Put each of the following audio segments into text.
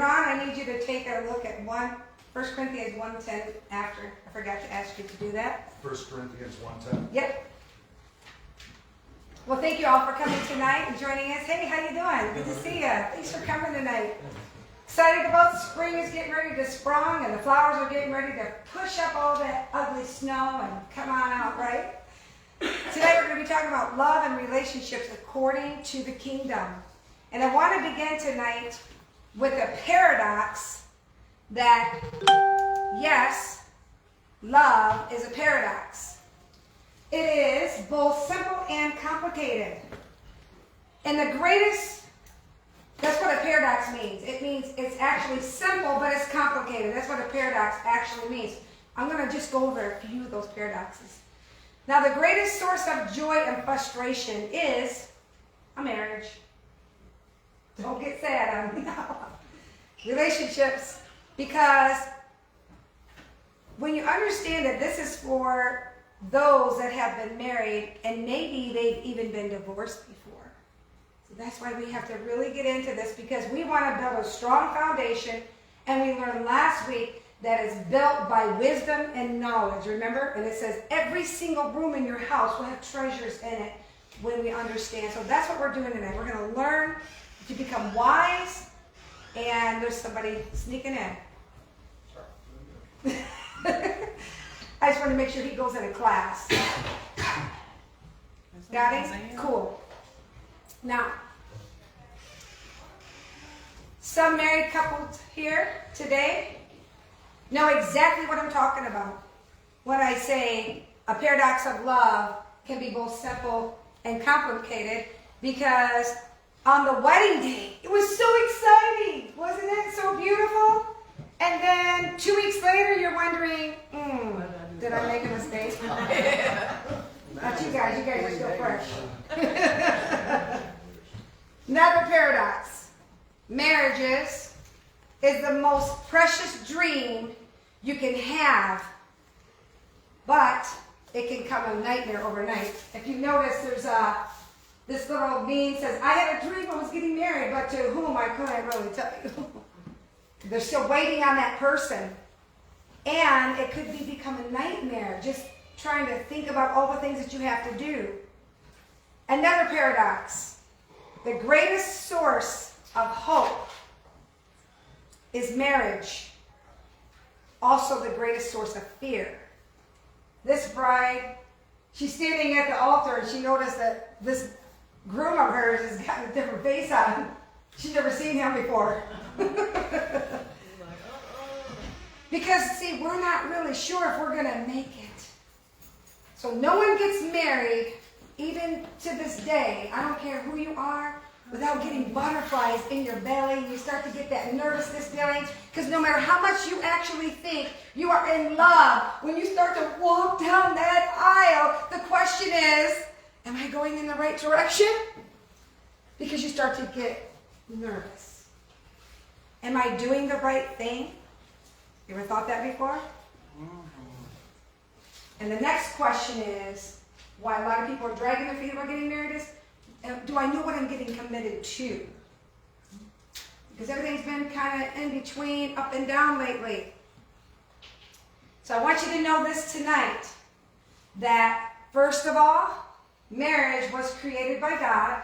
Ron, I need you to take a look at 1 Corinthians 1:10 after. I forgot to ask you to do that. 1 Corinthians 1:10. Yep. Well, thank you all for coming tonight and joining us. Hey, how you doing? Good to see you. Thanks for coming tonight. Excited about spring is getting ready to sprung and the flowers are getting ready to push up all that ugly snow and come on out, right? Today we're going to be talking about love and relationships according to the kingdom. And I want to begin tonight with a paradox that, yes, love is a paradox. It is both simple and complicated. And the greatest, that's what a paradox means. It means it's actually simple, but it's complicated. That's what a paradox actually means. I'm going to just go over a few of those paradoxes. Now, the greatest source of joy and frustration is a marriage. Don't get sad on me now. Relationships, because when you understand that this is for those that have been married and maybe they've even been divorced before. So that's why we have to really get into this, because we want to build a strong foundation, and we learned last week that is built by wisdom and knowledge, remember? And it says every single room in your house will have treasures in it when we understand. So that's what we're doing tonight. We're going to learn to become wise, and there's somebody sneaking in. I just want to make sure he goes into class. Got it? Cool. Now, some married couples here today know exactly what I'm talking about when I say a paradox of love can be both simple and complicated, because on the wedding day, it was so exciting. Wasn't it so beautiful? And then 2 weeks later, you're wondering, did I make a mistake? Not you guys are still fresh. Another paradox. Marriages is the most precious dream you can have, but it can come a nightmare overnight. If you notice, there's this little meme says, I had a dream I was getting married, but to whom I couldn't really tell you. They're still waiting on that person. And it could become a nightmare, just trying to think about all the things that you have to do. Another paradox. The greatest source of hope is marriage. Also the greatest source of fear. This bride, she's standing at the altar and she noticed that this groom of hers has got a different face on. She's never seen him before. Because, see, we're not really sure if we're going to make it. So no one gets married, even to this day, I don't care who you are, without getting butterflies in your belly. You start to get that nervousness feeling, because no matter how much you actually think you are in love, when you start to walk down that aisle, the question is, am I going in the right direction? Because you start to get nervous. Am I doing the right thing? You ever thought that before? And the next question is, why a lot of people are dragging their feet about getting married is, do I know what I'm getting committed to? Because everything's been kind of in between, up and down lately. So I want you to know this tonight, that first of all, marriage was created by God.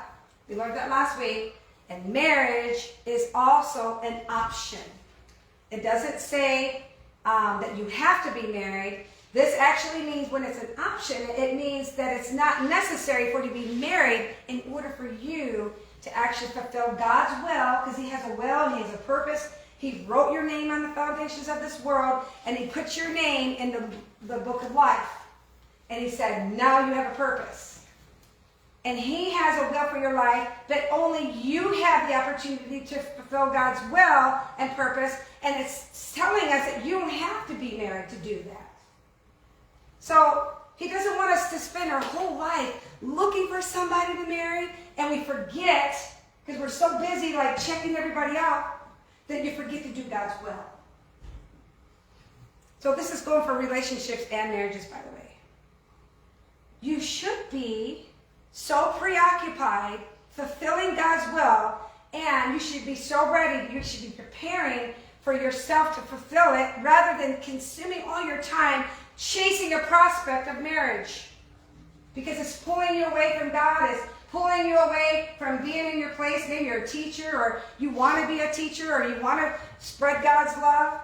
We learned that last week. And marriage is also an option. It doesn't say that you have to be married. This actually means when it's an option, it means that it's not necessary for you to be married in order for you to actually fulfill God's will, because He has a will and He has a purpose. He wrote your name on the foundations of this world, and He put your name in the book of life. And He said, now you have a purpose. And He has a will for your life, but only you have the opportunity to fulfill God's will and purpose. And it's telling us that you don't have to be married to do that. So He doesn't want us to spend our whole life looking for somebody to marry, and we forget, because we're so busy like checking everybody out, that you forget to do God's will. So this is going for relationships and marriages, by the way. You should be so preoccupied fulfilling God's will And you should be so ready. You should be preparing for yourself to fulfill it rather than consuming all your time chasing a prospect of marriage. Because it's pulling you away from God. It's pulling you away from being in your place. Maybe you're a teacher, or you want to be a teacher, or you want to spread God's love.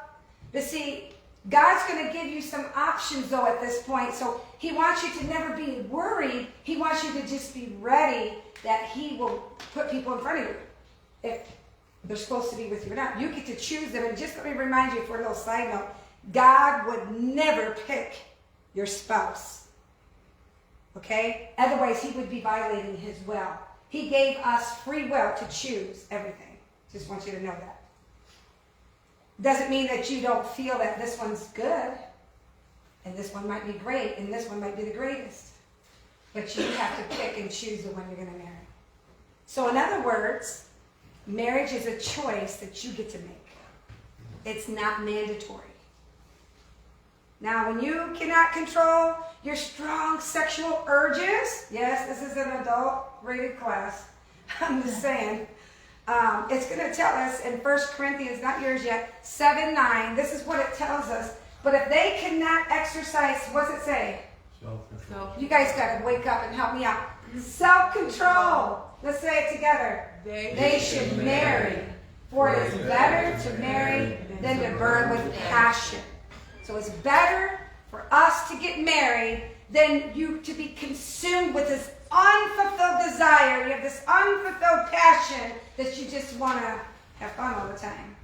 But see, God's going to give you some options, though, at this point. So he wants you to never be worried. He wants you to just be ready that he will put people in front of you if they're supposed to be with you or not. You get to choose them. And just let me remind you for a little side note, God would never pick your spouse. Okay? Otherwise, he would be violating his will. He gave us free will to choose everything. Just want you to know that. Doesn't mean that you don't feel that this one's good, and this one might be great, and this one might be the greatest. But you have to pick and choose the one you're going to marry. So in other words, marriage is a choice that you get to make. It's not mandatory. Now, when you cannot control your strong sexual urges, yes, this is an adult-rated class, I'm just saying, it's going to tell us in 1 Corinthians, not yours yet, 7:9, this is what it tells us. But if they cannot exercise, what does it say? Self-control. You guys got to wake up and help me out. Self-control. Let's say it together. They should marry, for it is better to marry than to burn with passion. So it's better for us to get married than you to be consumed with this unfulfilled desire. You have this unfulfilled passion that you just want to have fun all the time.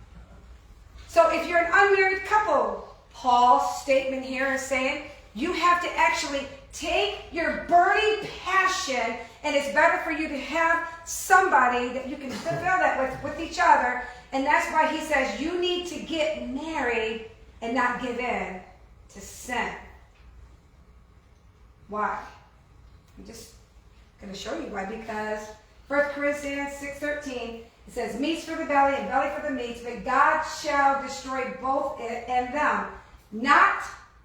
So if you're an unmarried couple, Paul's statement here is saying you have to actually take your burning passion, and it's better for you to have somebody that you can fulfill that with each other. And that's why he says you need to get married and not give in to sin. Why? I'm just going to show you why. Because 1 Corinthians 6:13, it says, meats for the belly and belly for the meats, but God shall destroy both it and them. Not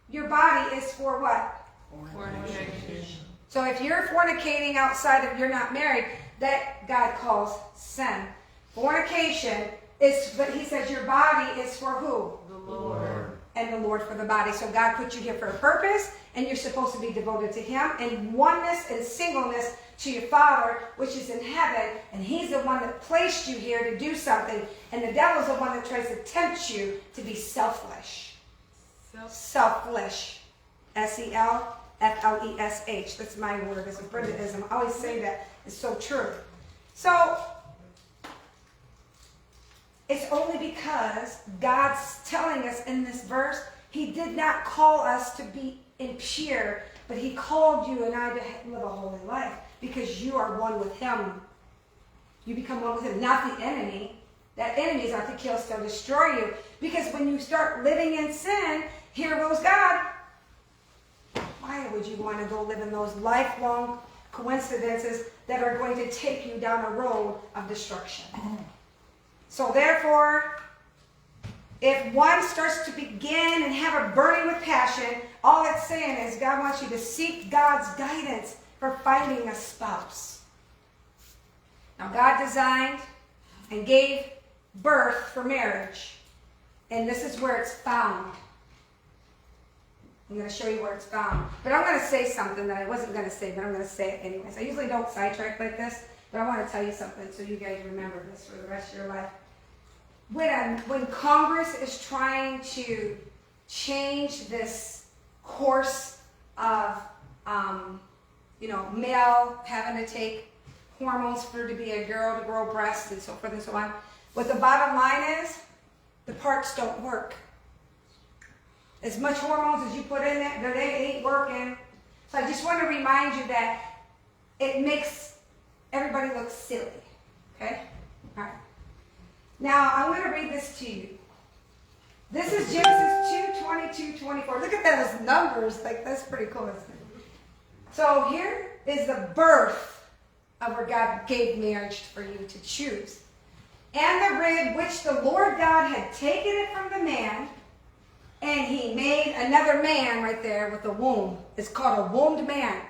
your body is for what? Fornication. So if you're fornicating outside of, you're not married, that God calls sin. Fornication is, but he says your body is for who? The Lord. And the Lord for the body. So God put you here for a purpose, and you're supposed to be devoted to him in oneness and singleness to your Father, which is in heaven, and he's the one that placed you here to do something, and the devil's the one that tries to tempt you to be selfish. Selfish. S-E-L-F-L-E-S-H. That's my word. It's a Britishism. I always say that. It's so true. So it's only because God's telling us in this verse, he did not call us to be impure, but he called you and I to live a holy life because you are one with him. You become one with him, not the enemy. That enemy is out to kill, steal, destroy you. Because when you start living in sin, here goes God. Why would you want to go live in those lifelong coincidences that are going to take you down a road of destruction? So therefore, if one starts to begin and have a burning with passion, all it's saying is God wants you to seek God's guidance for finding a spouse. Now God designed and gave birth for marriage, and this is where it's found. I'm going to show you where it's found. But I'm going to say something that I wasn't going to say, but I'm going to say it anyways. I usually don't sidetrack like this, but I want to tell you something so you guys remember this for the rest of your life. When Congress is trying to change this course of, male having to take hormones for to be a girl, to grow breasts, and so forth and so on, what the bottom line is, the parts don't work. As much hormones as you put in there, they ain't working. So I just want to remind you that it makes everybody look silly. Okay? All right. Now, I'm going to read this to you. This is Genesis 2:22-24. Look at those numbers. Like, that's pretty cool, isn't it? So here is the birth of where God gave marriage for you to choose. And the rib which the Lord God had taken it from the man, and he made another man right there with a womb. It's called a wombed man.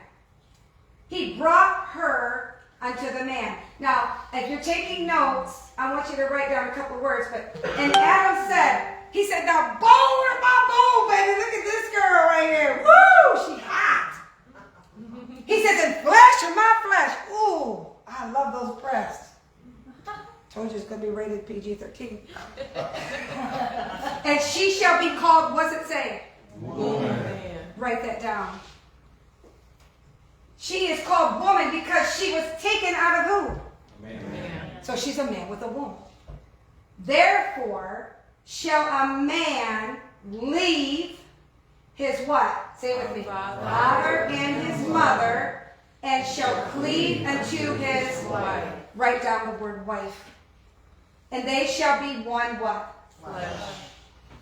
He brought her unto the man. Now, if you're taking notes, I want you to write down a couple words. And Adam said, he said, now bone with my bone, baby. Look at this girl right here. Woo, she hot. He says, and flesh of my flesh. Ooh, I love those breasts. Told you it's going to be rated PG-13. And she shall be called, what's it say? Woman. Write that down. She is called woman because she was taken out of who? Man. So she's a man with a womb. Therefore, shall a man leave his what? Say it with me. Father and his mother, and shall cleave unto his wife. Write down the word wife. And they shall be one what? Flesh.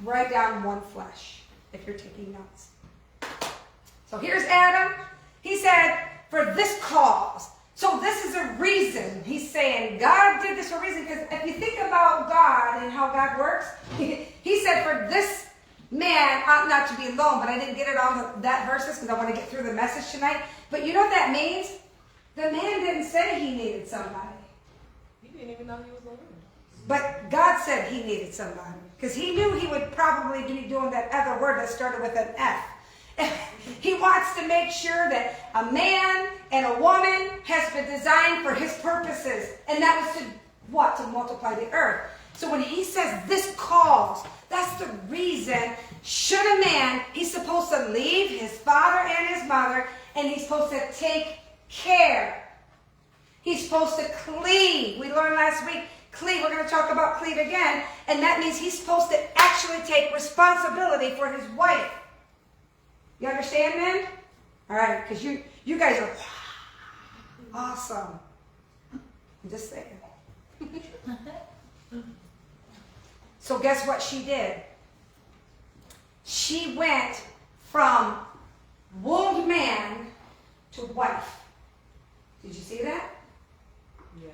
Write down one flesh if you're taking notes. So here's Adam. He said, for this cause. So this is a reason. He's saying God did this for a reason. Because if you think about God and how God works, he said for this man ought not to be alone. But I didn't get it on that verses because I want to get through the message tonight. But you know what that means? The man didn't say he needed somebody. He didn't even know he was alone. But God said he needed somebody. Because he knew he would probably be doing that other word that started with an F. He wants to make sure that a man and a woman has been designed for his purposes. And that was to what? To multiply the earth. So when he says this cause, that's the reason. Should a man, he's supposed to leave his father and his mother, and he's supposed to take care. He's supposed to cleave. We learned last week, cleave. We're going to talk about cleave again. And that means he's supposed to actually take responsibility for his wife. You understand, men? All right, because you guys are awesome. I'm just saying. So guess what she did? She went from wombed man to wife. Did you see that? Yeah.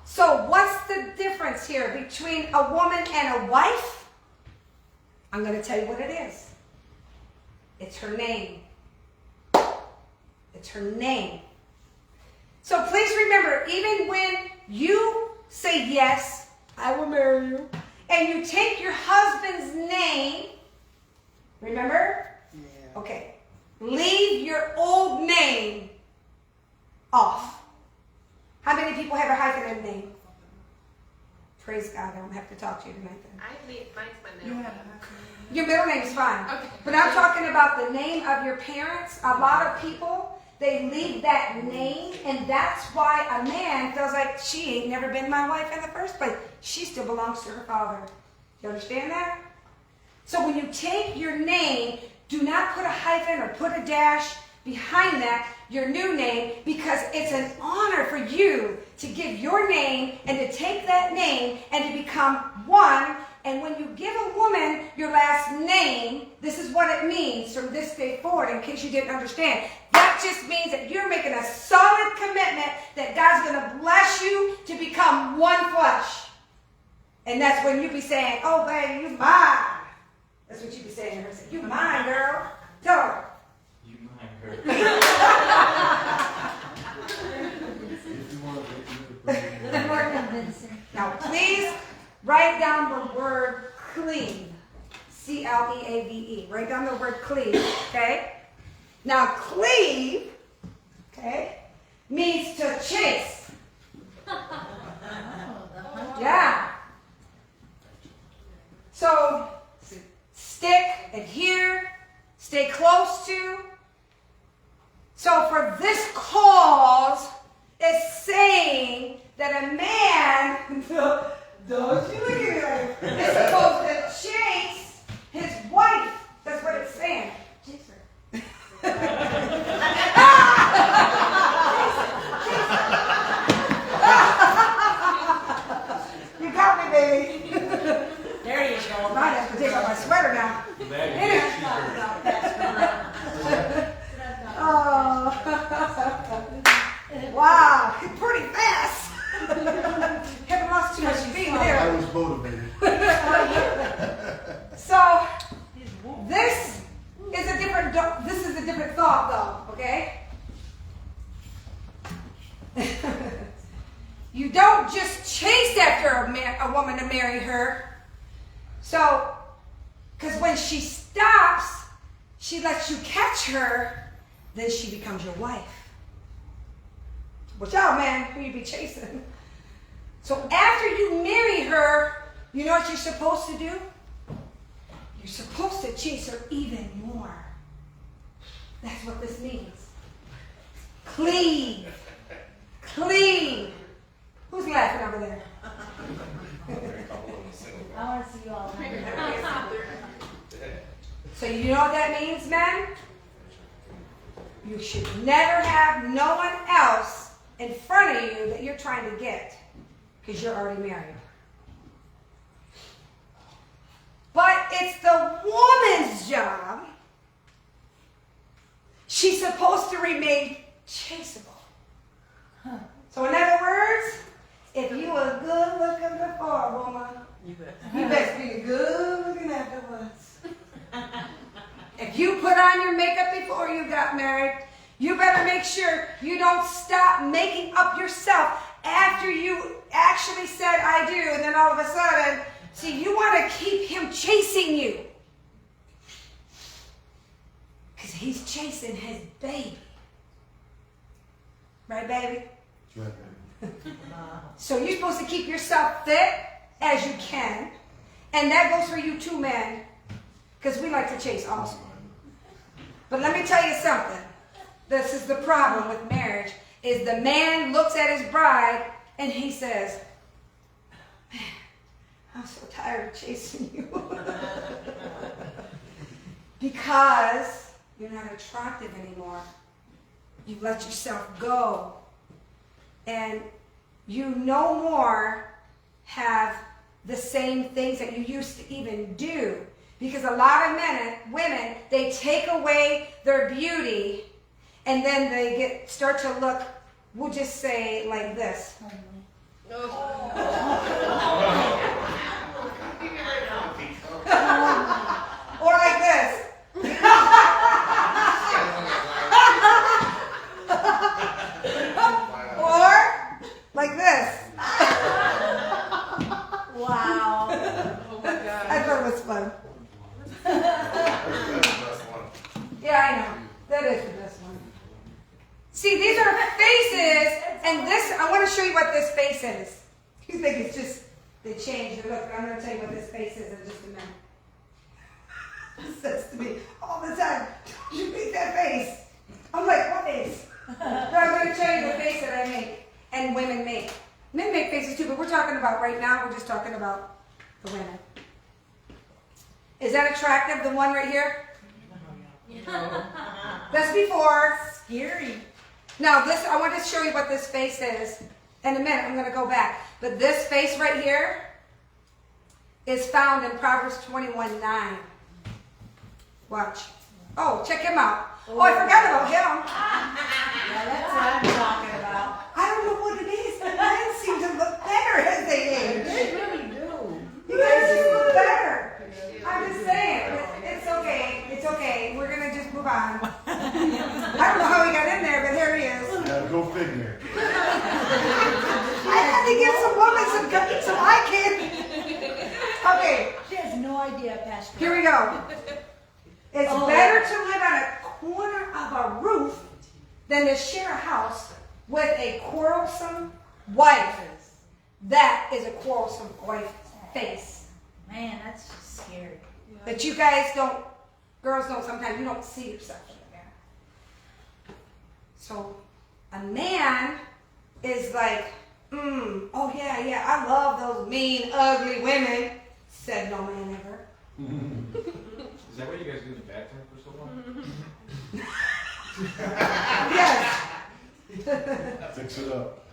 So what's the difference here between a woman and a wife? I'm going to tell you what it is. It's her name. It's her name. So please remember, even when you say yes, I will marry you, and you take your husband's name, remember? Yeah. Okay. Leave your old name off. How many people have a hyphenated name? Praise God, I don't have to talk to you tonight then. I leave, mine's my middle name. Your middle name is fine. Okay. But I'm talking about the name of your parents. A lot of people, they leave that name, and that's why a man feels like she ain't never been my wife in the first place. She still belongs to her father. You understand that? So when you take your name, do not put a hyphen or put a dash behind that, your new name, because it's an honor for you to give your name and to take that name and to become one. And when you give a woman your last name, this is what it means from this day forward, in case you didn't understand. That just means that you're making a solid commitment that God's going to bless you to become one flesh. And that's when you be saying, oh, baby, you mine. That's what you be saying to her. Say, you mine, girl. Tell her. You mine, girl. Now, please write down the word cleave. C-L-E-A-V-E. Write down the word cleave, okay? Now, cleave, okay, means to chase. Yeah. So, stick, adhere, stay close to. So, for this cause, it's saying that a man, don't you look at me like that, is supposed to chase his wife. That's what it's saying. Chase her. You got me, baby. There you go. I might have to take off my sweater now. Oh. Wow, pretty fast. Haven't lost too much speed there. I was motivated. So this is a different thought though, okay? You don't just chase after a woman to marry her. So, because when she stops, she lets you catch her, then she becomes your wife. Watch out, man, who you be chasing. So after you marry her, you know what you're supposed to do? You're supposed to chase her even more. That's what this means. Cleave. Cleave. Who's laughing over there? I want to see you all. So you know what that means, men? You should never have no one else in front of you that you're trying to get, because you're already married. But it's the woman's job. She's supposed to remain chasteable. So in other words, if you were good looking before, woman, You bet. you best be good looking afterwards. If you put on your makeup before you got married, you better make sure you don't stop making up yourself after you actually said I do, and then all of a sudden, see, you want to keep him chasing you. Because he's chasing his baby. Right, baby? That's right, baby. So you're supposed to keep yourself fit as you can. And that goes for you too, man. Because we like to chase also. But let me tell you something. This is the problem with marriage, is the man looks at his bride and he says, man, I'm so tired of chasing you. Because you're not attractive anymore. You let yourself go. And you no more have the same things that you used to even do. Because a lot of women, they take away their beauty and then they start to look, we'll just say like this. Or like this. Or like this. Wow. Oh my God. I thought it was fun. That's the best one. Yeah, I know. That is the best one. See, these are faces, and this, I want to show you what this face is. You think it's just, they changed the look. I'm going to tell you what this face is in just a minute. It says to me all the time, don't you make that face. I'm like, what face? But I'm going to tell you the face that I make, and women make. Men make faces too, but we're talking about, right now, we're just talking about the women. Is that attractive, the one right here? That's before. Scary. Now this, I want to show you what this face is. In a minute, I'm going to go back. But this face right here is found in Proverbs 21:9. Watch. Oh, check him out. Oh, I forgot about him. Yeah, that's what I'm talking about. I don't know what it is, but men seem to look better as they age. They really do. You guys just look better. I'm just saying. It's okay. It's okay. We're going to just move on. I don't know how he got in there, but here he is. Yeah, go figure. I had to give some woman some eye candy. Okay, She has no idea, Pastor. here we go. It's Oh. better to live on a corner of a roof than to share a house with a quarrelsome wife. That is a quarrelsome wife face. Man, that's just scary. That you guys don't, girls don't sometimes, you don't see yourself in there. So a man is like, oh yeah, I love those mean, ugly women. Said no man ever. Is that what you guys do in the bathroom for so long? Yes. Fix it up.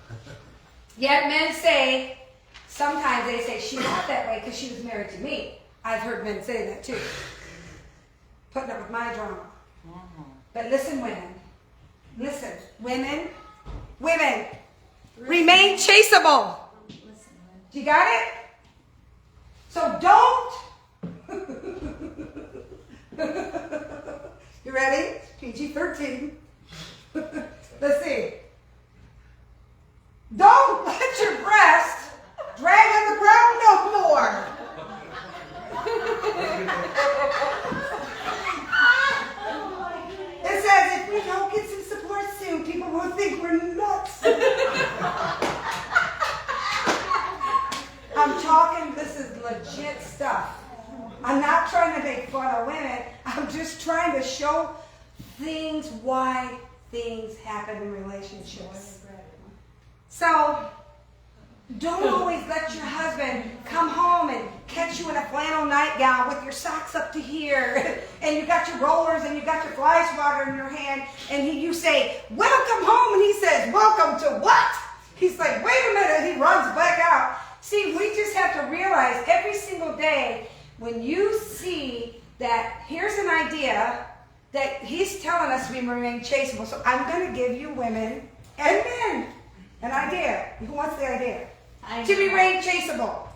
Yet men say, sometimes they say, she's not that way because she was married to me. I've heard men say that too. Putting up with my drama. But listen, women. Listen, women. Remain chaseable. Listen, man. You got it? So don't. You ready? PG-13. Let's see. Don't let your you this is legit stuff. I'm not trying to make fun of women. I'm just trying to show things, why things happen in relationships. So, don't always let your husband come home and catch you in a flannel nightgown with your socks up to here, and you got your rollers and you got your fly swatter in your hand, and you say, welcome home, and he says, welcome to what? He's like, wait a minute, he runs back out. See, we just have to realize every single day when you see that here's an idea that he's telling us we remain chasteable. So I'm going to give you women and men an idea. Who wants the idea? To remain chasteable.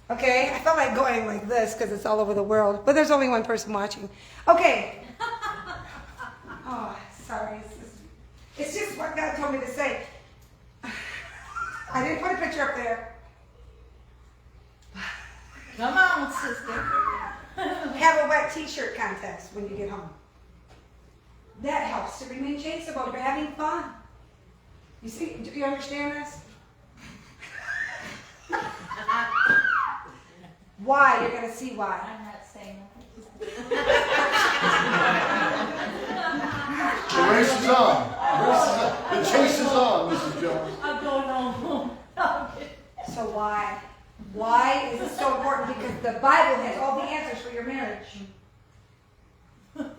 Okay, I felt like going like this because it's all over the world, but there's only one person watching. Okay. Oh, sorry. It's just what God told me to say. I didn't put a picture up there. Come on, sister. Have a wet t-shirt contest when you get home. That helps to remain chasteable. You're having fun. You see, do you understand this? Why? You're going to see why. I'm not saying The race is on. The chase is on, Mrs. Jones. I'm going home. So why? Why is it so important? Because the Bible has all the answers for your marriage.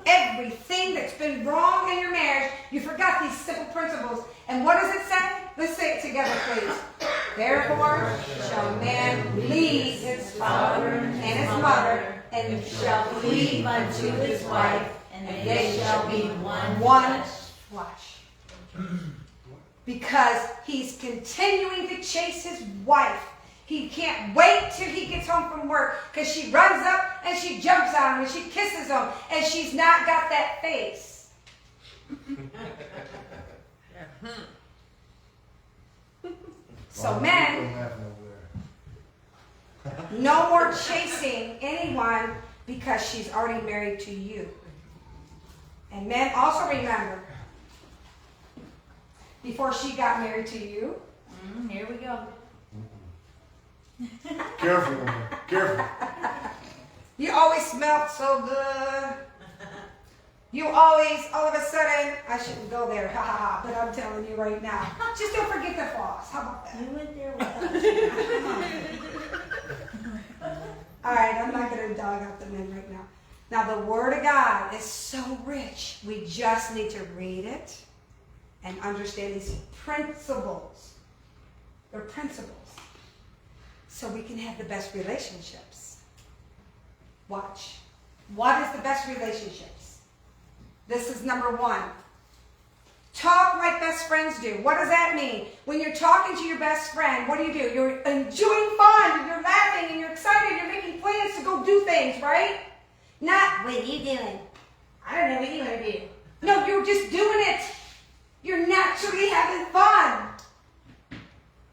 Everything that's been wrong in your marriage, you forgot these simple principles. And what does it say? Let's say it together, please. Therefore shall man leave his father and his mother, and shall cleave unto his wife, and they shall be one flesh. Because he's continuing to chase his wife. He can't wait till he gets home from work because she runs up and she jumps on him and she kisses him and she's not got that face. So men, no more chasing anyone because she's already married to you. And men, also remember, before she got married to you, Here we go. Careful, woman. Careful. you always smelled so good. You always, all of a sudden, I shouldn't go there, ha ha ha, but I'm telling you right now, just don't forget the floss. How about that? You went there with us. All right, I'm not going to dog out the men right now. Now, the Word of God is so rich. We just need to read it and understand these principles. They're principles. So we can have the best relationships. Watch. What is the best relationships? This is number one. Talk like best friends do. What does that mean? When you're talking to your best friend, what do? You're enjoying fun, you're laughing, and you're excited, you're making plans to go do things, right? Not, what are you doing? I don't know what you want to do. No, you're just doing it. You're naturally having fun.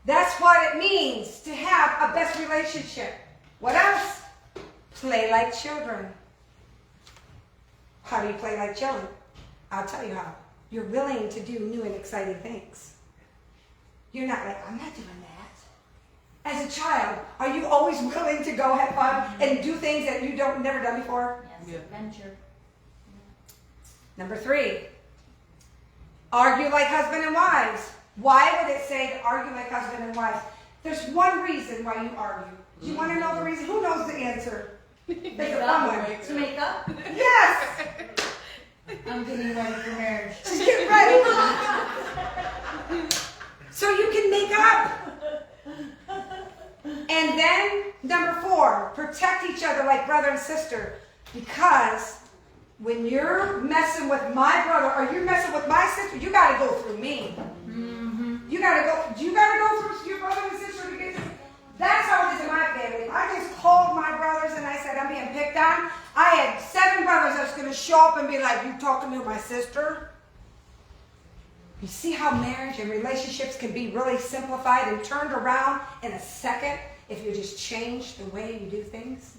That's what it means to have a best relationship. What else? Play like children. How do you play like children? I'll tell you how. You're willing to do new and exciting things. You're not like, I'm not doing that. As a child, are you always willing to go have fun and do things that you never done before? Yes, adventure. Number 3, argue like husband and wives. Why would it say to argue like husband and wife? There's one reason why you argue. Do you want to know the reason? Who knows the answer? There's a fun one. To make up? Yes! I'm getting ready for marriage. Just get ready. So you can make up. And then, number 4, protect each other like brother and sister. Because when you're messing with my brother or you're messing with my sister, you got to go through me. You got to go through your brother and sister to get to. That's how it is in my family. I just called my brothers and I said, I'm being picked on. I had 7 brothers that's going to show up and be like, you talking to my sister? You see how marriage and relationships can be really simplified and turned around in a second if you just change the way you do things?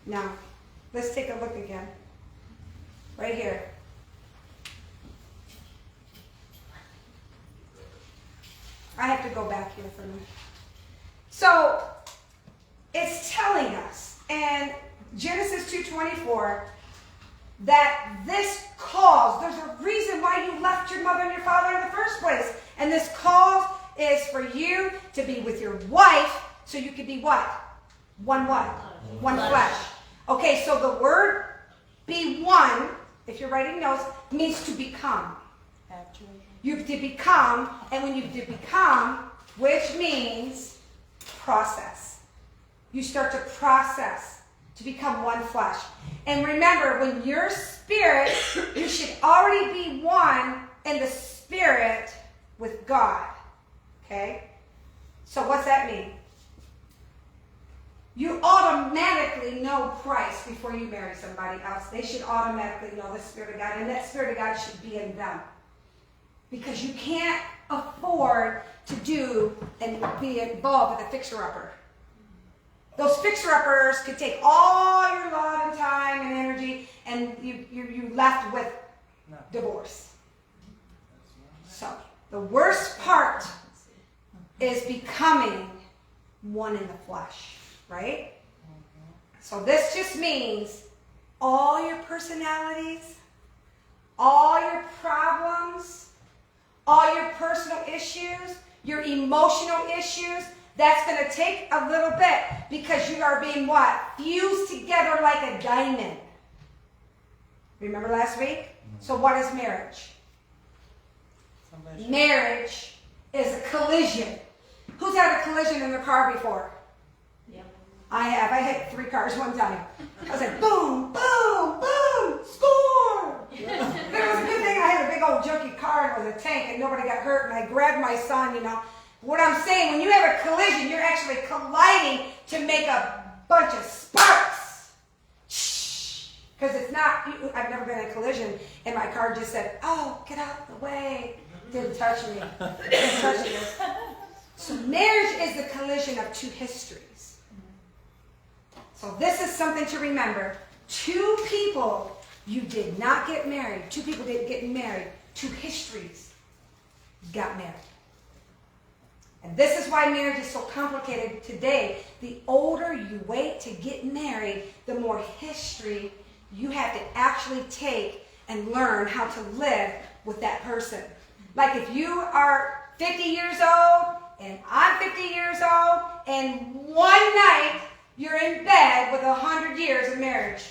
Now, let's take a look again. Right here. I have to go back here for a minute. So it's telling us in Genesis 2:24 that this cause, there's a reason why you left your mother and your father in the first place. And this cause is for you to be with your wife so you could be what? One what? One flesh. Okay, so the word be one, if you're writing notes, means to become. You have to become, and when you have to become, which means process. You start to process to become one flesh. And remember, when your spirit, you should already be one in the spirit with God. Okay? So what's that mean? You automatically know Christ before you marry somebody else. They should automatically know the Spirit of God, and that Spirit of God should be in them. Because you can't afford to do and be involved with a fixer-upper. Those fixer-uppers could take all your love and time and energy, and you're left with divorce. So the worst part is becoming one in the flesh, right? So this just means all your personalities, all your problems, all your personal issues, your emotional issues, that's going to take a little bit because you are being what? Fused together like a diamond. Remember last week? So what is marriage? Marriage is a collision. Who's had a collision in their car before? Yep. I have. I hit 3 cars one time. I was like, boom, boom, boom, score! But it was a good thing I had a big old junky car and it was a tank and nobody got hurt, and I grabbed my son, you know. What I'm saying, when you have a collision, you're actually colliding to make a bunch of sparks. Because it's not, I've never been in a collision, and my car just said, oh, get out of the way. Didn't touch me. Didn't touch me. So marriage is the collision of 2 histories. So this is something to remember. 2 people, you did not get married. 2 people didn't get married. 2 histories got married. And this is why marriage is so complicated today. The older you wait to get married, the more history you have to actually take and learn how to live with that person. Like if you are 50 years old and I'm 50 years old, and one night you're in bed with 100 years of marriage.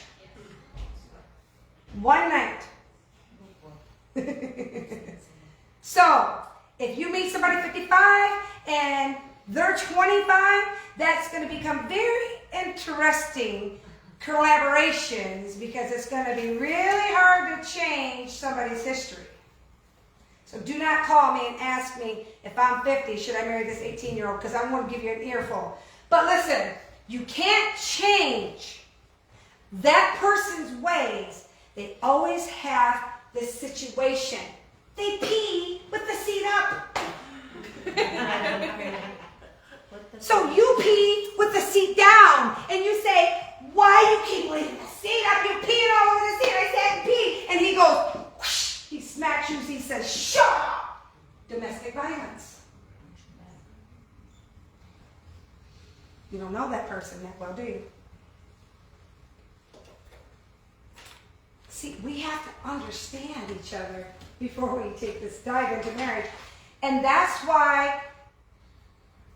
One night. So, if you meet somebody 55 and they're 25, that's going to become very interesting collaborations because it's going to be really hard to change somebody's history. So do not call me and ask me if I'm 50, should I marry this 18-year-old? Because I'm going to give you an earful. But listen, you can't change that person's ways. They always have this situation. They pee with the seat up. So you pee with the seat down, and you say, why you keep leaving the seat up? You're peeing all over the seat. I said pee. And he goes, whoosh, he smacks you, he says, shut up. Domestic violence. You don't know that person that well, do you? See, we have to understand each other before we take this dive into marriage. And that's why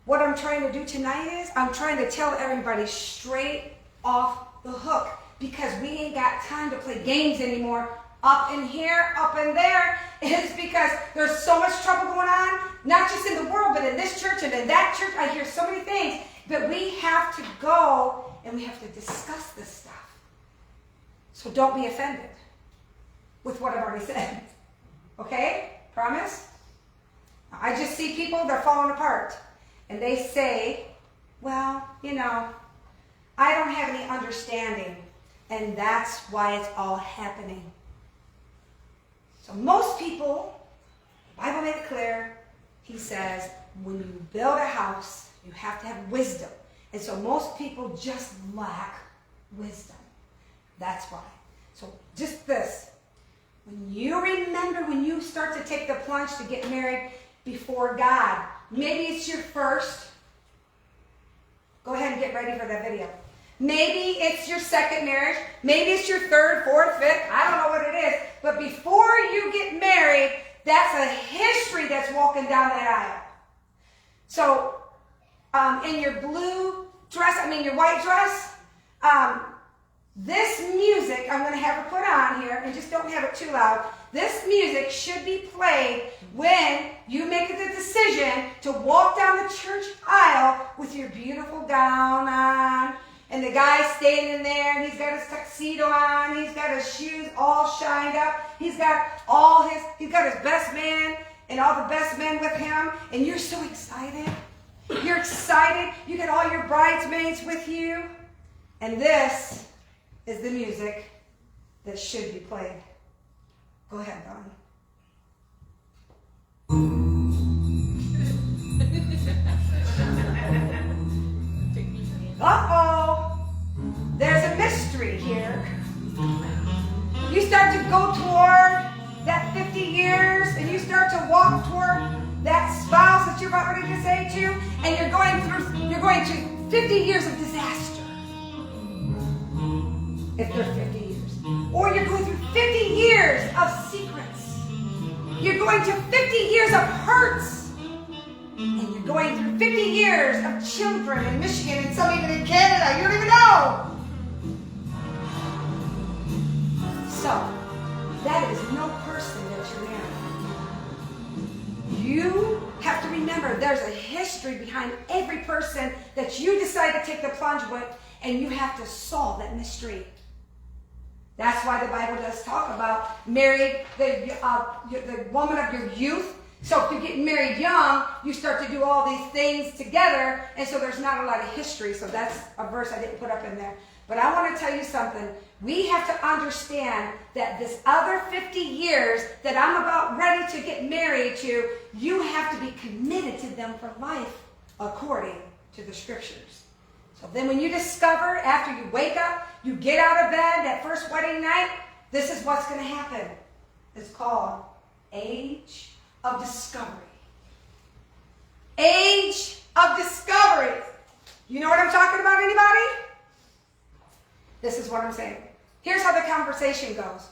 what I'm trying to do tonight is I'm trying to tell everybody straight off the hook, because we ain't got time to play games anymore. Up in here, up in there. It's because there's so much trouble going on, not just in the world, but in this church and in that church. I hear so many things. But we have to go and we have to discuss this stuff. So don't be offended with what I've already said. Okay? Promise? I just see people, they're falling apart. And they say, well, you know, I don't have any understanding. And that's why it's all happening. So most people, the Bible made it clear, he says, when you build a house, you have to have wisdom. And so most people just lack wisdom. That's why. So just this. When you remember, when you start to take the plunge to get married before God, maybe it's your first, ready for that video. Maybe it's your second marriage. Maybe it's your third, fourth, fifth. I don't know what it is. But before you get married, that's a history that's walking down that aisle. So, in your blue dress, your white dress, this music, I'm going to have her put on here, and just don't have it too loud. This music should be played when you make the decision to walk down the church aisle with your beautiful gown on, and the guy's standing there, and he's got his tuxedo on, he's got his shoes all shined up, he's got his best man and all the best men with him, and you're so excited. You're excited. You got all your bridesmaids with you, and this is the music that should be played. Go ahead, Don. Uh-oh. There's a mystery here. You start to go toward that 50 years, and you start to walk toward that spouse that you're about ready to say to, and you're going to 50 years of disaster. If they're 50 years. Or you're going through 50 years of secrets. You're going to 50 years of hurts. And you're going through 50 years of children in Michigan and some even in Canada. You don't even know. So, that is no person that you're marrying. You have to remember there's a history behind every person that you decide to take the plunge with, and you have to solve that mystery. That's why the Bible does talk about married, the woman of your youth. So if you get married young, you start to do all these things together, and so there's not a lot of history. So that's a verse I didn't put up in there. But I want to tell you something. We have to understand that this other 50 years that I'm about ready to get married to, you have to be committed to them for life according to the scriptures. So then when you discover, after you wake up, you get out of bed, that first wedding night, this is what's going to happen. It's called age of discovery. Age of discovery. You know what I'm talking about, anybody? This is what I'm saying. Here's how the conversation goes.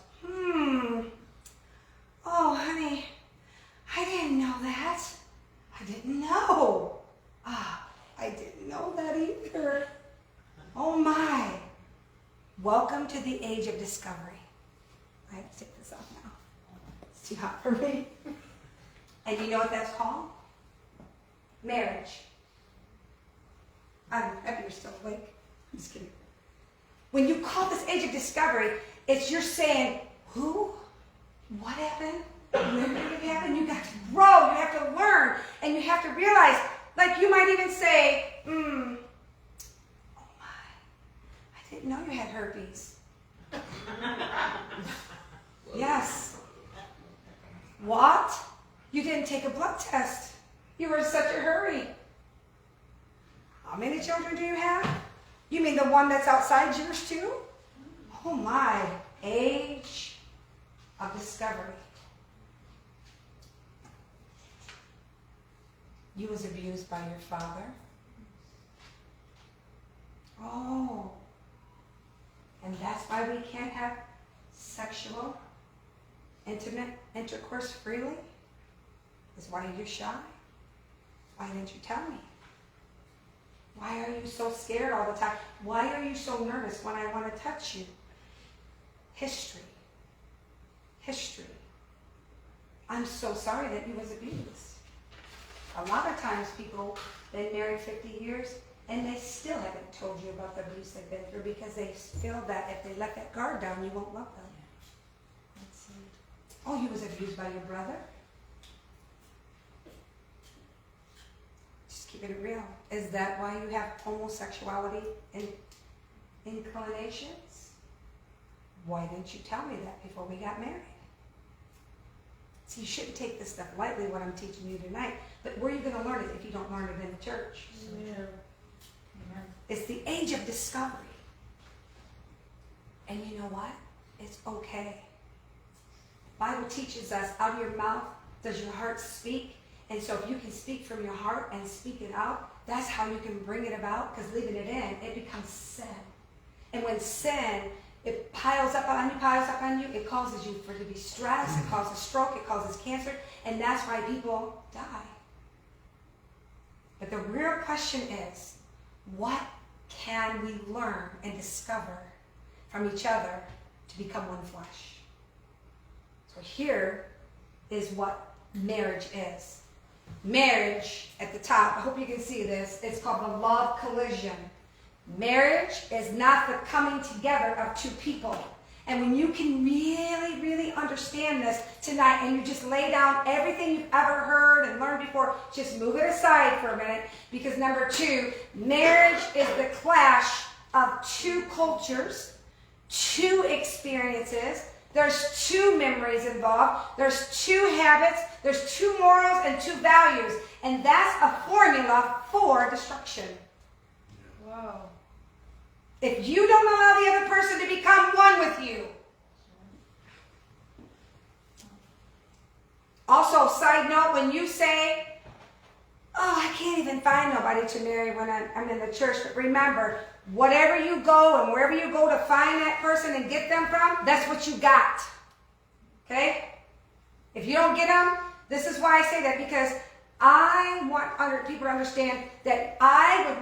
Oh, honey, I didn't know that. I didn't know. I didn't know that either. Oh my. Welcome to the age of discovery. I have to take this off now. It's too hot for me. And you know what that's called? Marriage. I'm happy you're still awake. I'm just kidding. When you call this age of discovery, it's you're saying, who? What happened? Where did it happen? You got to grow. You have to learn. And you have to realize, like you might even say, oh my, I didn't know you had herpes. Yes. What? You didn't take a blood test. You were in such a hurry. How many children do you have? You mean the one that's outside yours too? Oh my, age of discovery. You was abused by your father. Oh. And that's why we can't have sexual, intimate intercourse freely? Is why you're shy? Why didn't you tell me? Why are you so scared all the time? Why are you so nervous when I want to touch you? History. History. I'm so sorry that you was abused. A lot of times people, been married 50 years and they still haven't told you about the abuse they've been through because they feel that if they let that guard down, you won't love them. Let's see. Oh, you was abused by your brother? Just keeping it real. Is that why you have homosexuality inclinations? Why didn't you tell me that before we got married? See, you shouldn't take this stuff lightly, what I'm teaching you tonight. But where are you going to learn it if you don't learn it in the church? Yeah. It's the age of discovery. And you know what? It's okay. The Bible teaches us, out of your mouth does your heart speak. And so if you can speak from your heart and speak it out, that's how you can bring it about, because leaving it in, it becomes sin. And when sin, it piles up on you, it causes you to be stressed, it causes stroke, it causes cancer, and that's why people die. But the real question is, what can we learn and discover from each other to become one flesh? So here is what marriage is. Marriage, at the top, I hope you can see this, it's called the love collision. Marriage is not the coming together of two people. And when you can really, really understand this tonight, and you just lay down everything you've ever heard and learned before, just move it aside for a minute, because number two, marriage is the clash of two cultures, two experiences. There's two memories involved. There's two habits. There's two morals and two values. And that's a formula for destruction. Wow. If you don't allow the other person to become one with you. Also, side note, when you say, oh, I can't even find nobody to marry when I'm in the church. But remember, whatever you go and wherever you go to find that person and get them from, that's what you got. Okay? If you don't get them, this is why I say that, because I want people to understand that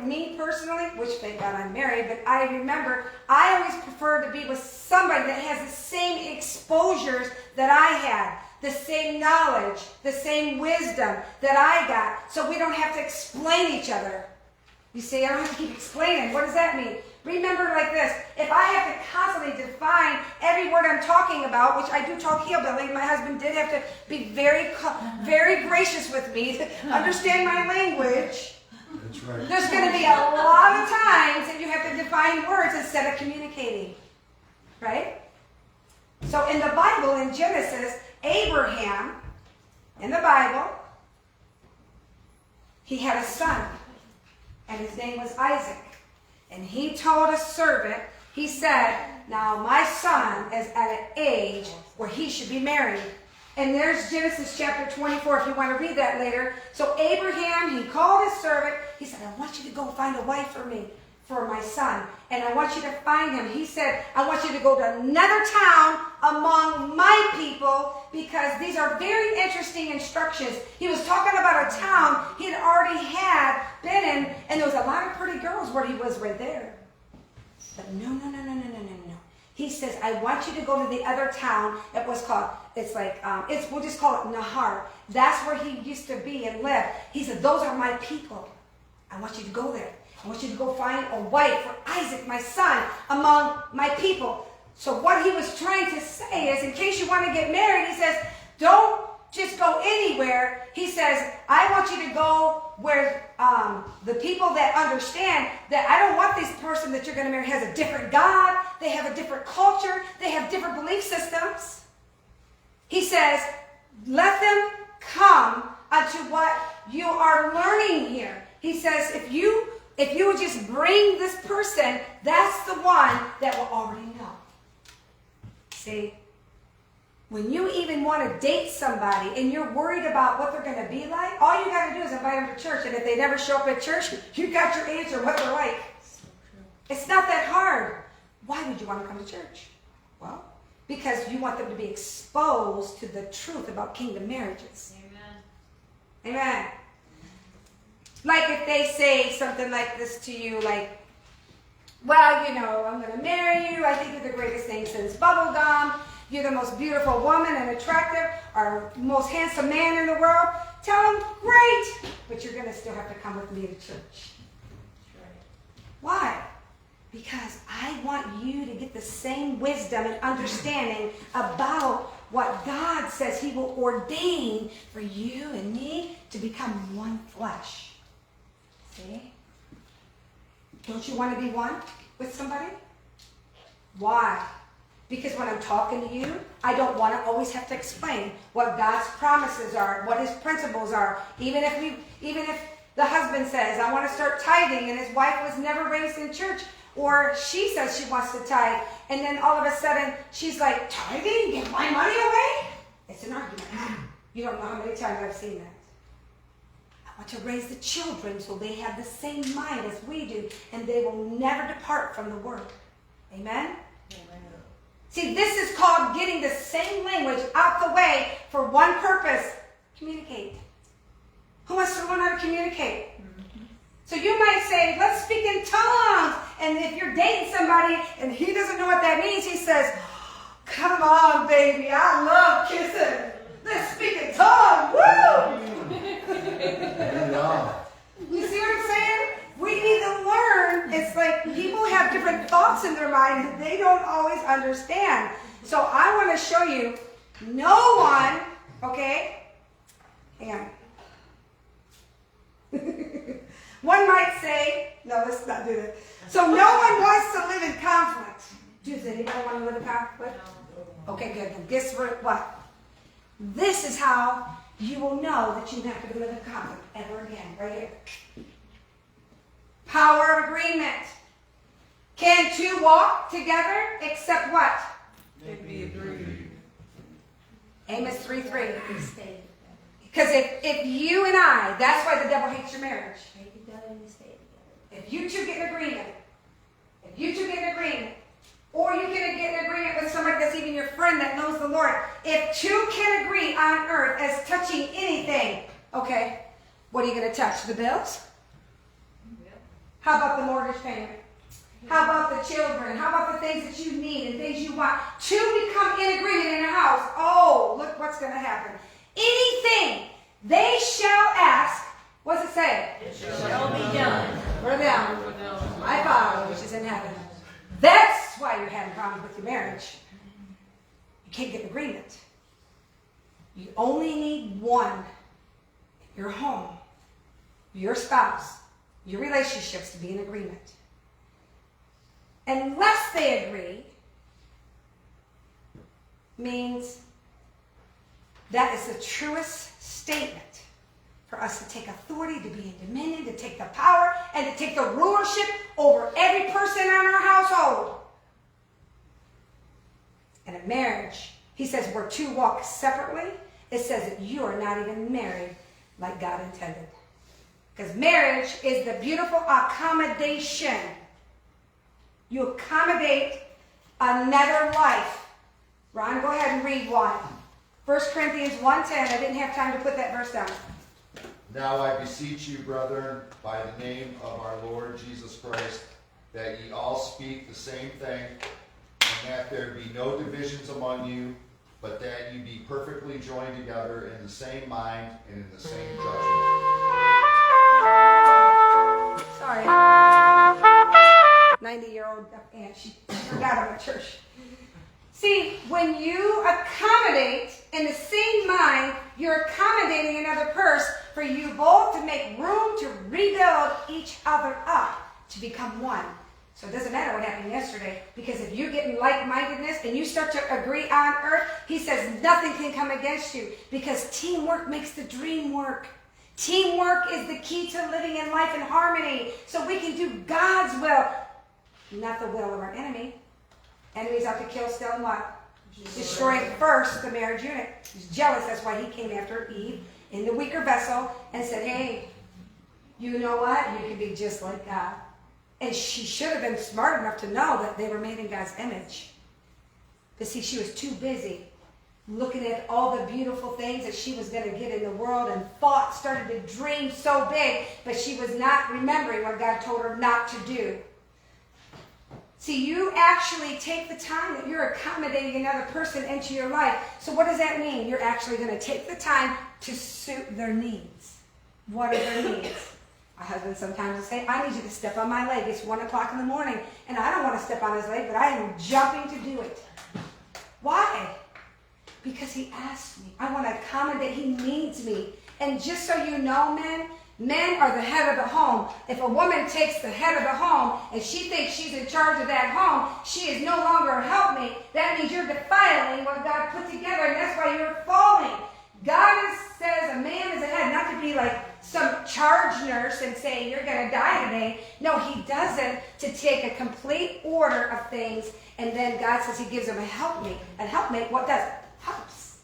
me personally, which thank God I'm married, but I remember I always prefer to be with somebody that has the same exposures that I had, the same knowledge, the same wisdom that I got, so we don't have to explain each other. You see, I don't have to keep explaining. What does that mean? Remember like this, if I have to constantly define every word I'm talking about, which I do talk hillbilly, my husband did have to be very gracious with me to understand my language. That's right. There's going to be a lot of times that you have to define words instead of communicating. Right? So in the Bible, in Genesis, Abraham, in the Bible, he had a son, and his name was Isaac. And he told a servant, he said, now my son is at an age where he should be married. And there's Genesis chapter 24 if you want to read that later. So Abraham, he called his servant. He said, I want you to go find a wife for me, for my son. And I want you to find him. He said, I want you to go to another town among my people, because these are very interesting instructions. He was talking about a town he had already been in, and there was a lot of pretty girls where he was right there. But no. He says, I want you to go to the other town. It was called, we'll just call it Nahar. That's where he used to be and live. He said, those are my people. I want you to go there. I want you to go find a wife for Isaac, my son, among my people. So what he was trying to say is, in case you want to get married, he says, don't just go anywhere. He says, I want you to go where the people that understand that I don't want this person that you're going to marry has a different God. They have a different culture. They have different belief systems. He says, let them come unto what you are learning here. He says, if you would just bring this person, that's the one that will already know. See, when you even want to date somebody and you're worried about what they're going to be like, all you got to do is invite them to church. And if they never show up at church, you got your answer what they're like. So true. It's not that hard. Why would you want to come to church? Well, because you want them to be exposed to the truth about kingdom marriages. Amen. Amen. Like if they say something like this to you, like, well, I'm going to marry you. I think you're the greatest thing since bubble gum. You're the most beautiful woman and attractive, or most handsome man in the world. Tell them, great, but you're going to still have to come with me to church. Why? Because I want you to get the same wisdom and understanding about what God says he will ordain for you and me to become one flesh. See? Don't you want to be one with somebody? Why? Because when I'm talking to you, I don't want to always have to explain what God's promises are, what his principles are. Even if the husband says, I want to start tithing, and his wife was never raised in church, or she says she wants to tithe, and then all of a sudden she's like, tithing? Give my money away? It's an argument. You don't know how many times I've seen that. I to raise the children so they have the same mind as we do, and they will never depart from the word. Amen? See, this is called getting the same language out the way for one purpose: communicate. Who wants to learn how to communicate? So you might say, let's speak in tongues. And if you're dating somebody and he doesn't know what that means, he says, come on, baby, I love kissing. Let's speak in tongues. Woo! Yeah. You see what I'm saying? We need to learn. It's like people have different thoughts in their mind and they don't always understand. So I want to show you, no one, okay? Hang on. One might say, no, let's not do that. So no one wants to live in conflict. Does anybody want to live in conflict? Okay, good. Then guess what? This is how you will know that you're not going to live in conflict ever again. Right here. Power of agreement. Can two walk together except what? They be agreed. Amos 3:3. Stay. Because if you and I, that's why the devil hates your marriage. Stay together and stay together. If you two get an agreement, or you can get an agreement with somebody that's even your friend that knows the Lord, if two can agree on earth as touching anything, okay, what are you going to touch? The bills? How about the mortgage payment? How about the children? How about the things that you need and things you want? Two become in agreement in a house. Oh, look what's going to happen. Anything they shall ask, what's it say? It shall be done. Write it down. My Father, which is in heaven. That's why you're having problems with your marriage. You can't get an agreement. You only need one. Your home, your spouse, your relationships to be in agreement. Unless they agree, means that is the truest statement for us to take authority, to be in dominion, to take the power, and to take the rulership over every person on our household. And in marriage, he says where two walk separately, it says that you are not even married like God intended. Because marriage is the beautiful accommodation. You accommodate another life. Ron, go ahead and read one. 1 Corinthians 1:10. I didn't have time to put that verse down. Now I beseech you, brethren, by the name of our Lord Jesus Christ, that ye all speak the same thing, and that there be no divisions among you, but that ye be perfectly joined together in the same mind and in the same judgment. Sorry. 90-year-old aunt, she forgot about church. See, when you accommodate in the same mind, you're accommodating another person for you both to make room to rebuild each other up to become one. So it doesn't matter what happened yesterday, because if you get in like-mindedness and you start to agree on earth, he says nothing can come against you, because teamwork makes the dream work. Teamwork is the key to living in life in harmony, so we can do God's will, not the will of our enemy. Enemy's out to kill, steal, and what? Destroy first the marriage unit. He's jealous. That's why he came after Eve in the weaker vessel and said, hey, you know what? You can be just like God. And she should have been smart enough to know that they were made in God's image. But see, she was too busy looking at all the beautiful things that she was going to get in the world, and thought started to dream so big, but she was not remembering what God told her not to do. See, you actually take the time that you're accommodating another person into your life. So what does that mean? You're actually going to take the time to suit their needs. What are their needs? My husband sometimes will say, I need you to step on my leg. It's 1 o'clock in the morning, and I don't want to step on his leg, but I am jumping to do it. Why? Because he asked me. I want to accommodate. He needs me. And just so you know, men are the head of the home. If a woman takes the head of the home and she thinks she's in charge of that home, she is no longer a helpmate. That means you're defiling what God put together, and that's why you're falling. God says a man is a head, not to be like some charge nurse and saying you're going to die today. No, he doesn't, to take a complete order of things, and then God says he gives him a helpmate. A helpmate, what does it? Helps.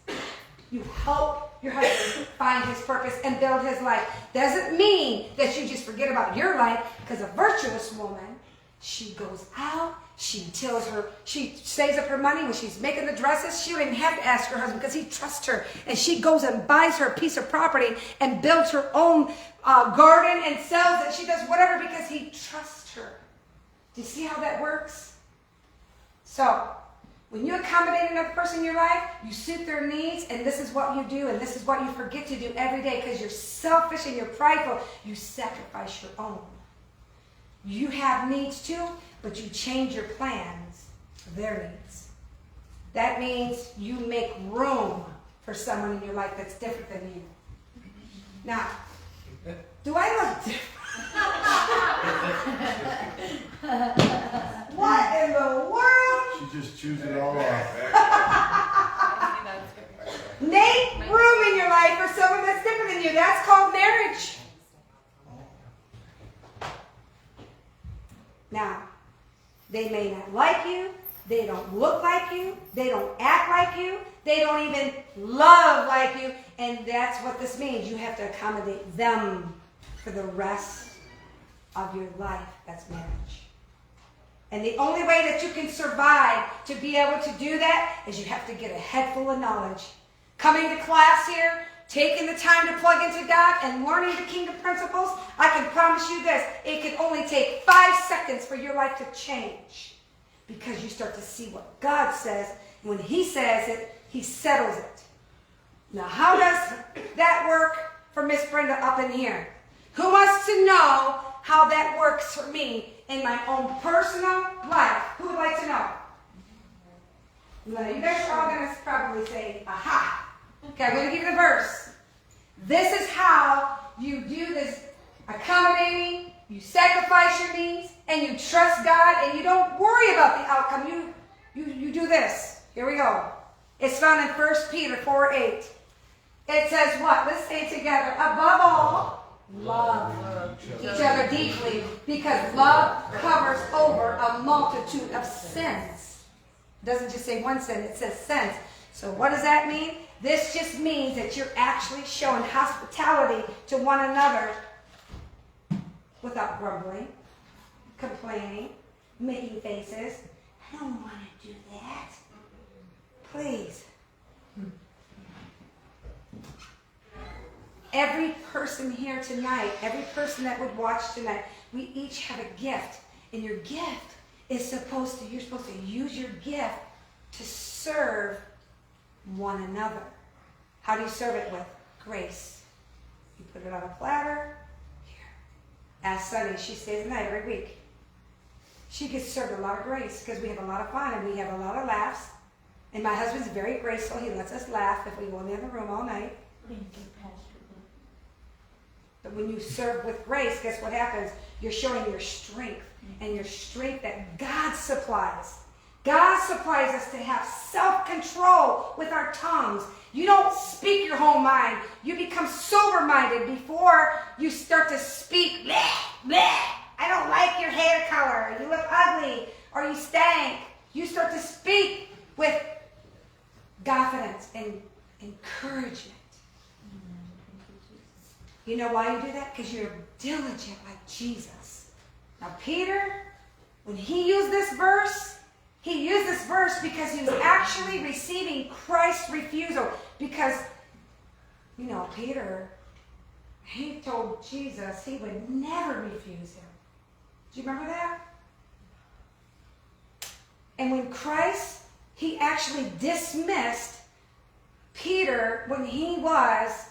You help your husband find his purpose and build his life. Doesn't mean that you just forget about your life, because a virtuous woman, she goes out, she saves up her money when she's making the dresses. She don't even have to ask her husband because he trusts her. And she goes and buys her a piece of property and builds her own garden and sells it. She does whatever because he trusts her. Do you see how that works? So, when you accommodate another person in your life, you suit their needs, and this is what you do, and this is what you forget to do every day because you're selfish and you're prideful. You sacrifice your own. You have needs too, but you change your plans for their needs. That means you make room for someone in your life that's different than you. Now, do I look different? What in the world? She just chews it all off. Make room in your life for someone that's different than you. That's called marriage. Now, they may not like you. They don't look like you. They don't act like you. They don't even love like you. And that's what this means. You have to accommodate them for the rest of your life. That's marriage. And the only way that you can survive to be able to do that is you have to get a head full of knowledge. Coming to class here, taking the time to plug into God and learning the kingdom principles, I can promise you this, it can only take 5 seconds for your life to change. Because you start to see what God says. And when he says it, he settles it. Now, how does that work for Miss Brenda up in here? Who wants to know how that works for me in my own personal life? Who would like to know? Now, you guys are all going to probably say, aha. Okay, I'm going to give you the verse. This is how you do this accommodating, you sacrifice your needs, and you trust God, and you don't worry about the outcome. You do this. Here we go. It's found in 1 Peter 4:8. It says what? Let's say it together. Above all, love each other deeply, because love covers over a multitude of sins. It doesn't just say one sin, it says sins. So what does that mean? This just means that you're actually showing hospitality to one another without grumbling, complaining, making faces. I don't want to do that. Please. Every person here tonight, every person that would watch tonight, we each have a gift. And your gift is you're supposed to use your gift to serve one another. How do you serve it? With grace. You put it on a platter. Here. Ask Sunny. She stays the night every week. She gets served a lot of grace because we have a lot of fun and we have a lot of laughs. And my husband's very graceful. He lets us laugh if we go in the other room all night. But when you serve with grace, guess what happens? You're showing your strength, and your strength that God supplies. God supplies us to have self-control with our tongues. You don't speak your whole mind. You become sober-minded before you start to speak. Bleh, bleh. I don't like your hair color. You look ugly, or you stank. You start to speak with confidence and encouragement. You know why you do that? Because you're diligent like Jesus. Now, Peter, when he used this verse because he was actually receiving Christ's refusal. Because, Peter, he told Jesus he would never refuse him. Do you remember that? And when Christ, he actually dismissed Peter when he was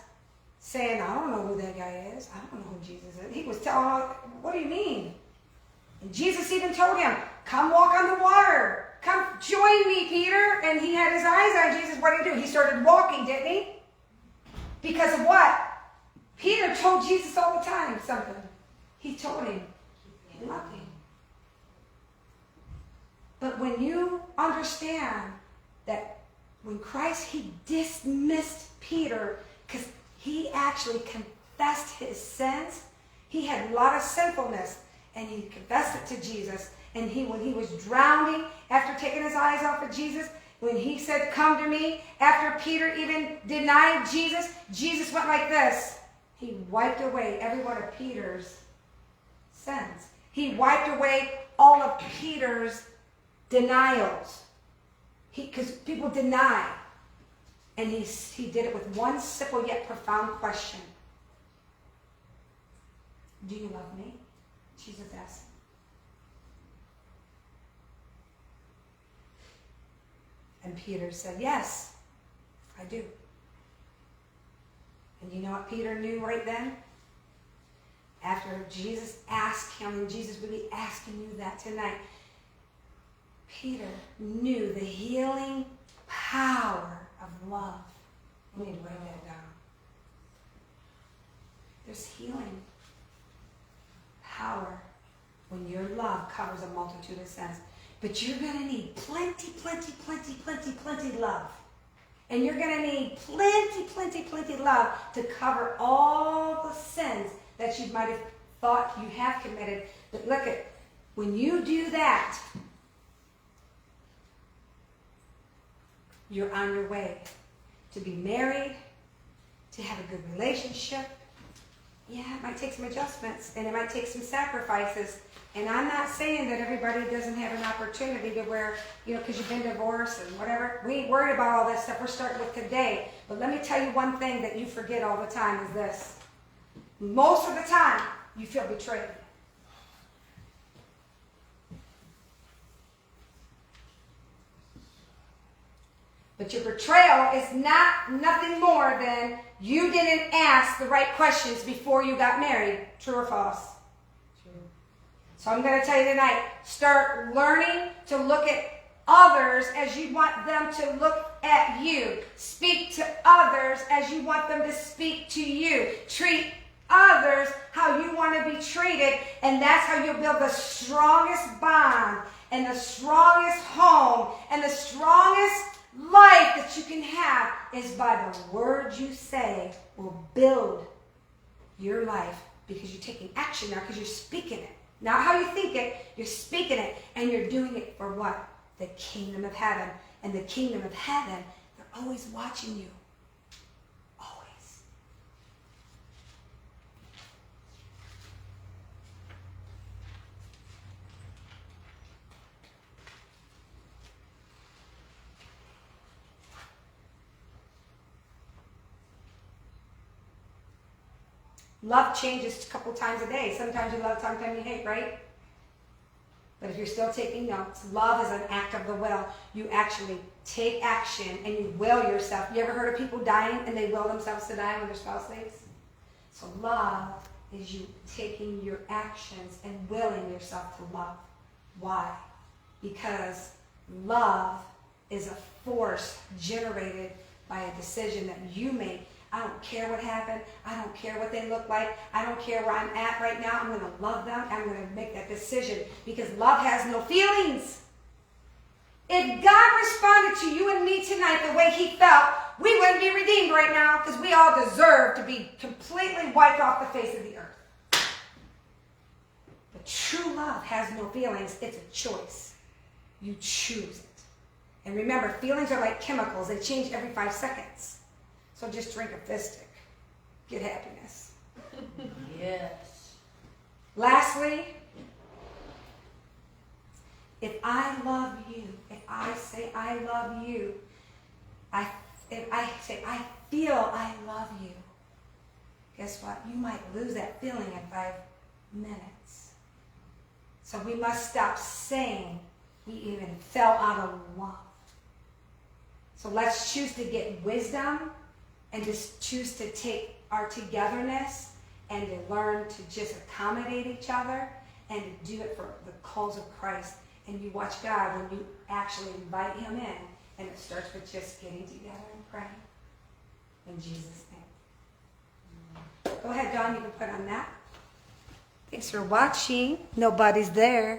saying, I don't know who that guy is. I don't know who Jesus is. He was telling him, what do you mean? And Jesus even told him, come walk on the water. Come join me, Peter. And he had his eyes on Jesus. What did he do? He started walking, didn't he? Because of what? Peter told Jesus all the time something. He told him he loved him. But when you understand that when Christ, he dismissed Peter because he actually confessed his sins. He had a lot of sinfulness, and he confessed it to Jesus. And when he was drowning, after taking his eyes off of Jesus, When he said, come to me, after Peter even denied Jesus, Jesus went like this. He wiped away every one of Peter's sins. He wiped away all of Peter's denials. Because people deny. And he did it with one simple yet profound question. Do you love me? Jesus asked. And Peter said, yes, I do. And you know what Peter knew right then? After Jesus asked him, and Jesus will be asking you that tonight, Peter knew the healing power of love. You need to write that down. There's healing power when your love covers a multitude of sins. But you're going to need plenty love. And you're going to need plenty love to cover all the sins that you might have thought you have committed. But look at, when you do that, you're on your way to be married, to have a good relationship. Yeah, it might take some adjustments, and it might take some sacrifices. And I'm not saying that everybody doesn't have an opportunity to where, because you've been divorced and whatever. We ain't worried about all that stuff. We're starting with today. But let me tell you one thing that you forget all the time is this. Most of the time, you feel betrayed. But your betrayal is nothing more than you didn't ask the right questions before you got married. True or false? True. So I'm going to tell you tonight, start learning to look at others as you want them to look at you. Speak to others as you want them to speak to you. Treat others how you want to be treated, and that's how you'll build the strongest bond and the strongest home and the strongest life that you can have is by the words you say will build your life, because you're taking action now, because you're speaking it. Not how you think it, you're speaking it, and you're doing it for what? The kingdom of heaven. And the kingdom of heaven, they're always watching you. Always. Love changes a couple times a day. Sometimes you love, sometimes you hate, right? But if you're still taking notes, love is an act of the will. You actually take action and you will yourself. You ever heard of people dying and they will themselves to die when their spouse leaves? So love is you taking your actions and willing yourself to love. Why? Because love is a force generated by a decision that you make. I don't care what happened. I don't care what they look like. I don't care where I'm at right now. I'm going to love them. I'm going to make that decision because love has no feelings. If God responded to you and me tonight the way he felt, we wouldn't be redeemed right now because we all deserve to be completely wiped off the face of the earth. But true love has no feelings. It's a choice. You choose it. And remember, feelings are like chemicals. They change every 5 seconds. So just drink a fistic. Get happiness. Yes. Lastly, if I love you, if I say I love you, if I say I feel I love you, guess what? You might lose that feeling in 5 minutes. So we must stop saying we even fell out of love. So let's choose to get wisdom and just choose to take our togetherness and to learn to just accommodate each other and to do it for the cause of Christ. And you watch God when you actually invite him in, and it starts with just getting together and praying. In Jesus' name. Go ahead, Dawn, you can put on that. Thanks for watching. Nobody's there.